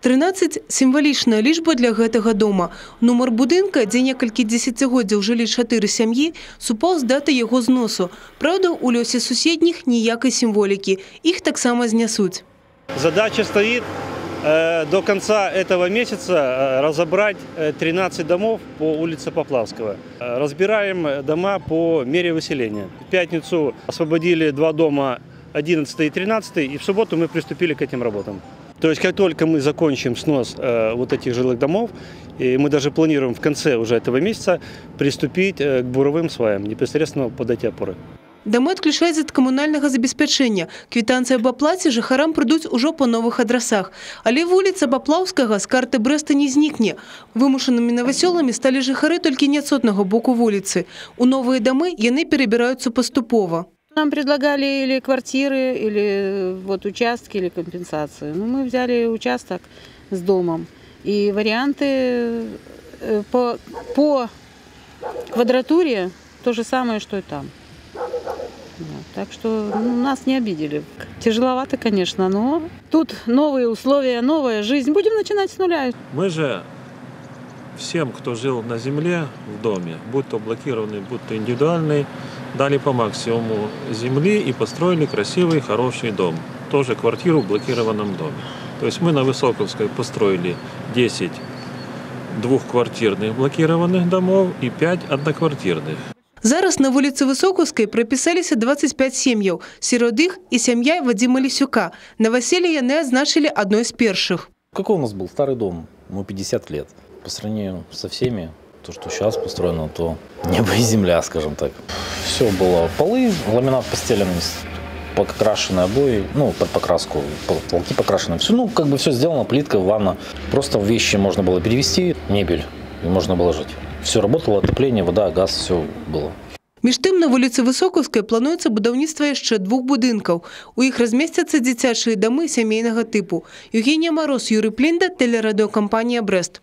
13 – сімвалічная лічба для гэтага дома. Нумар будынка, дзе некалькі дзесяцігоддзяў жылі 4 сям'і, супаў з даты яго зносу. Праўда, у лёсе суседніх ніякай сімволікі. Іх таксама знясуць. Задача стоит до конца этого месяца разобрать 13 домов по улице Поплавского. Разбираем дома по мере выселения. В пятницу освободили 2 дома, 11 и 13, и в субботу мы приступили к этим работам. То есть, как только мы закончим снос вот этих жилых домов, и мы даже планируем в конце уже этого месяца приступить к буровым сваям, непосредственно под эти опоры. Дамы адключаюць ад камунальнага забеспячэння. Квітанцыі аб аплаце жыхарам прыйдуць ужо па новых адрасах. Але вуліца Поплавскага з карты Брэста не знікне. Вымушанымі новасёламі сталі жыхары толькі няцотнага боку вуліцы. У новыя дамы яны перабіраюцца паступова. Нам предлагали или квартиры, или вот участки, или компенсации. Но мы взяли участок с домом. И варианты по квадратуре то же самое, что и там. Так что нас не обидели. Тяжеловато, конечно, но тут новые условия, новая жизнь. Будем начинать с нуля. Мы же всем, кто жил на земле в доме, будь то блокированный, будь то индивидуальный, дали по максимуму земли и построили красивый, хороший дом. Тоже квартиру в блокированном доме. То есть мы на Высоковской построили 10 двухквартирных блокированных домов и 5 одноквартирных. Зараз на вулиці Високівській приписалися 25 сім'яў. Сярод іх і сям'я Вадима Лисюка. Новоселье яны адзначылі одной из первых. Какой у нас был старый дом? Ему 50 лет. По сравнению со всеми, то, что сейчас построено, то небо и земля, скажем так. Все было. Полы, ламинат постеленный, покрашенные обои, ну, под покраску, полки покрашены. Все, ну, как бы все сделано, плитка, ванна. Просто вещи можно было перевести, мебель, и можно было жить. Все работало, отопление, вода, газ, все было. Між тым, на вуліцы Высокаўскай плануецца будаўніцтва яшчэ 2 будынкаў. У іх размесцяцца дзіцячыя дамы сямейнага тыпу. Евгения Мороз, Юрий Плинда, телерадиокомпания «Брест».